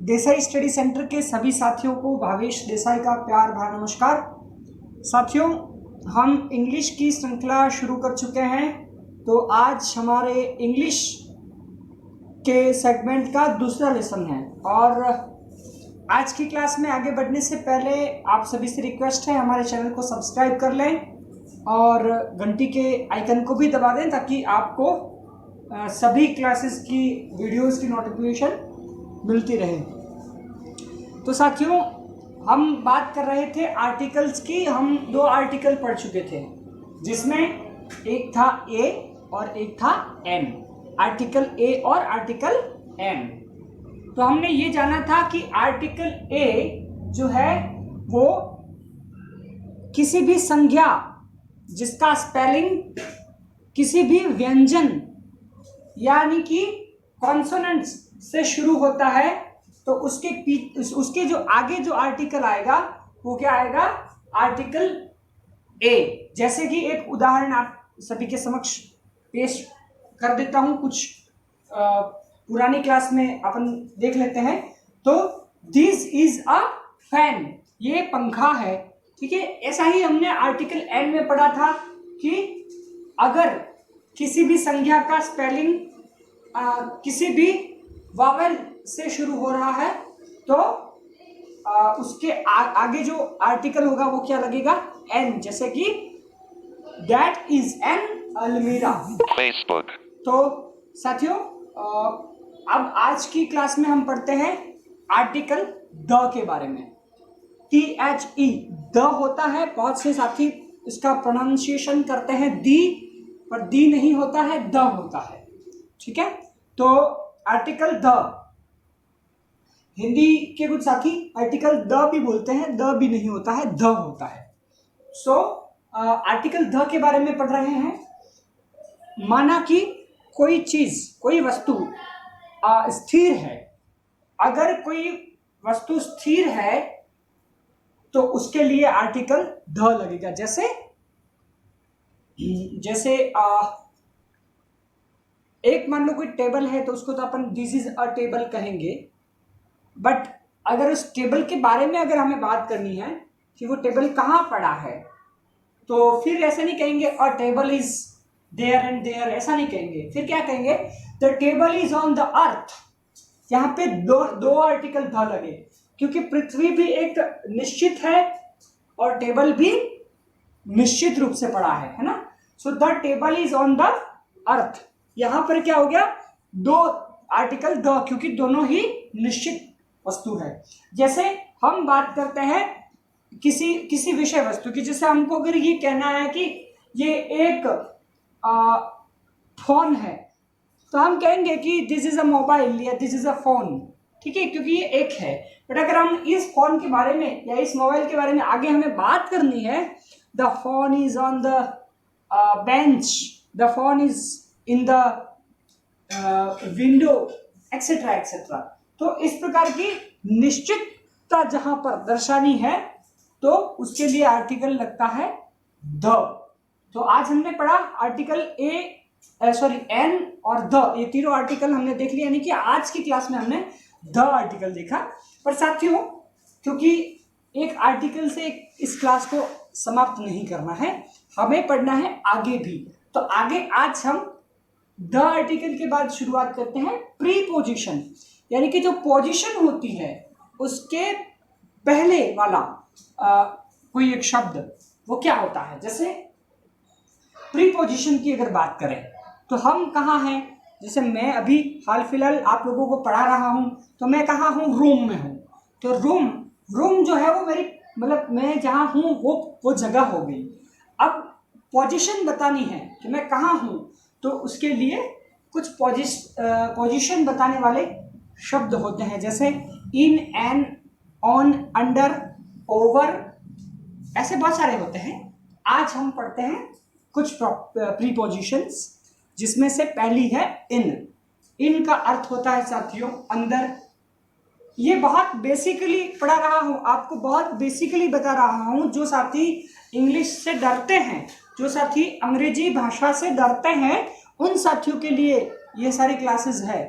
Desai study centre के सभी साथियों को भावेश देसाई का प्यार भरा नमस्कार। साथियों, हम इंग्लिश की श्रृंखला शुरू कर चुके हैं। तो आज हमारे इंग्लिश के सेगमेंट का दूसरा लेसन है और आज की क्लास में आगे बढ़ने से पहले आप सभी से रिक्वेस्ट है हमारे चैनल को सब्सक्राइब कर लें और घंटी के आइकन को भी दबा दें ताकि आपको सभी क्लासेस की वीडियोस की नोटिफिकेशन मिलती रहे। तो साथियों, हम बात कर रहे थे आर्टिकल्स की। हम दो आर्टिकल पढ़ चुके थे जिसमें एक था ए और एक था एन। आर्टिकल ए और आर्टिकल एन। तो हमने ये जाना था कि आर्टिकल ए जो है वो किसी भी संज्ञा जिसका स्पेलिंग किसी भी व्यंजन यानी कि कॉन्सोनेंट्स से शुरू होता है तो उसके जो आगे जो आर्टिकल आएगा वो क्या आएगा? Article a. जैसे कि एक उदाहरण आप सभी के समक्ष पेश कर देता हूं। कुछ पुरानी क्लास में अपन देख लेते हैं। तो दिस इज अ फैन, ये पंखा है। ठीक है, ऐसा ही हमने आर्टिकल एन में पढ़ा था कि अगर किसी भी संज्ञा का स्पेलिंग किसी भी वावेल से शुरू हो रहा है तो उसके आगे जो आर्टिकल होगा वो क्या लगेगा? एन। जैसे कि दैट इज एन अलमीरा। Facebook. तो साथियों, अब आज की क्लास में हम पढ़ते हैं आर्टिकल द के बारे में। THE द होता है। बहुत से साथी इसका प्रोनाउंसिएशन करते हैं दी, पर दी नहीं होता है, द होता है। ठीक है, तो आर्टिकल द, हिंदी के कुछ साथी आर्टिकल द भी बोलते हैं, द भी नहीं होता है, द होता है। सो आर्टिकल द के बारे में पढ़ रहे हैं। माना कि कोई चीज, कोई वस्तु स्थिर है। अगर कोई वस्तु स्थिर है तो उसके लिए आर्टिकल द लगेगा। जैसे एक मान लो कोई टेबल है तो उसको तो अपन दिस इज अ टेबल कहेंगे, बट अगर उस टेबल के बारे में अगर हमें बात करनी है कि वो टेबल कहाँ पड़ा है तो फिर ऐसे नहीं कहेंगे a table is there and there, ऐसा नहीं कहेंगे। फिर क्या कहेंगे? The table is on the earth. यहाँ पे दो आर्टिकल द लगे क्योंकि पृथ्वी भी एक निश्चित है और टेबल भी निश्चित रूप से पड़ा है ना। So the table is on the अर्थ। यहां पर क्या हो गया? दो आर्टिकल द, क्योंकि दोनों ही निश्चित वस्तु है। जैसे हम बात करते हैं किसी विषय वस्तु की, जैसे हमको अगर ये कहना है कि ये एक फोन है तो हम कहेंगे कि दिस इज अ मोबाइल या दिस इज अ फोन। ठीक है, क्योंकि ये एक है। बट अगर हम इस फोन के बारे में या इस मोबाइल के बारे में आगे हमें बात करनी है, the phone is on the bench, the phone is in the window, etcetera etcetera. तो इस प्रकार की निश्चितता जहां पर दर्शानी है तो उसके लिए आर्टिकल लगता है द। तो आज हमने पढ़ा आर्टिकल एन और द, ये तीनों आर्टिकल हमने देख लिया। यानी कि आज की क्लास में हमने द आर्टिकल देखा। पर साथियों, क्योंकि एक आर्टिकल से इस क्लास को समाप्त नहीं करना है, हमें पढ़ना है आगे भी। तो आगे आज हम द आर्टिकल के बाद शुरुआत करते हैं प्रीपोजिशन, यानी कि जो पोजीशन होती है उसके पहले वाला कोई एक शब्द, वो क्या होता है। जैसे प्रीपोजिशन की अगर बात करें तो हम कहाँ हैं? जैसे मैं अभी हाल फिलहाल आप लोगों को पढ़ा रहा हूं तो मैं कहाँ हूं? रूम में हूं। तो रूम जो है वो मेरी, मतलब मैं जहाँ हूं वो जगह हो गई। अब पोजीशन बतानी है कि मैं कहाँ हूं तो उसके लिए कुछ पोजीशन बताने वाले शब्द होते हैं। जैसे इन, एन, ऑन, अंडर, ओवर, ऐसे बहुत सारे होते हैं। आज हम पढ़ते हैं कुछ प्रीपोजिशंस जिसमें से पहली है इन। इन का अर्थ होता है साथियों अंदर। ये बहुत बेसिकली पढ़ा रहा हूं, आपको बहुत बेसिकली बता रहा हूं। जो साथी इंग्लिश से डरते हैं, जो साथी अंग्रेजी भाषा से डरते हैं, उन साथियों के लिए ये सारी क्लासेस है।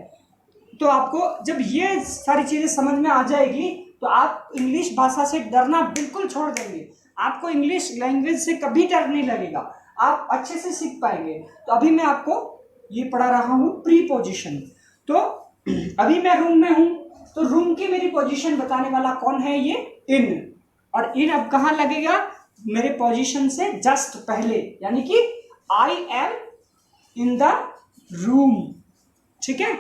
तो आपको जब ये सारी चीज़ें समझ में आ जाएगी तो आप इंग्लिश भाषा से डरना बिल्कुल छोड़ देंगे। आपको इंग्लिश लैंग्वेज से कभी डर नहीं लगेगा, आप अच्छे से सीख पाएंगे। तो अभी मैं आपको ये पढ़ा रहा हूँ प्रीपोजिशन। तो अभी मैं रूम में हूँ, तो रूम की मेरी पोजीशन बताने वाला कौन है? ये इन। और इन अब कहाँ लगेगा? मेरे पोजीशन से जस्ट पहले, यानी कि I am in the room. ठीक है,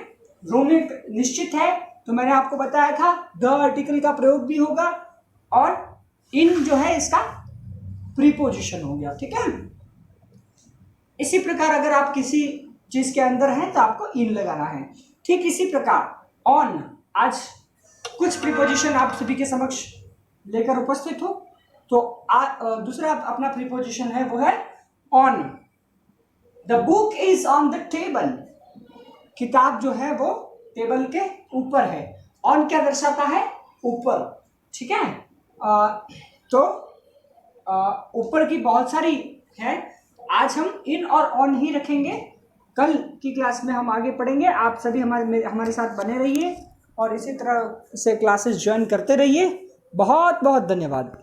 रूम एक निश्चित है, तो मैंने आपको बताया था द आर्टिकल का प्रयोग भी होगा और इन जो है इसका प्रीपोजिशन हो गया। ठीक है, इसी प्रकार अगर आप किसी चीज के अंदर हैं तो आपको इन लगाना है। ठीक इसी प्रकार ऑन, आज कुछ प्रीपोजिशन आप सभी के समक्ष लेकर उपस्थित हो। तो दूसरा अपना प्रीपोजिशन है वो है on. The book is on the table, किताब जो है वो टेबल के ऊपर है। ऑन क्या दर्शाता है? ऊपर। ठीक है, तो ऊपर की बहुत सारी है, आज हम इन और ऑन ही रखेंगे। कल की क्लास में हम आगे पढ़ेंगे। आप सभी हमारे साथ बने रहिए और इसी तरह से क्लासेस ज्वाइन करते रहिए। बहुत बहुत धन्यवाद।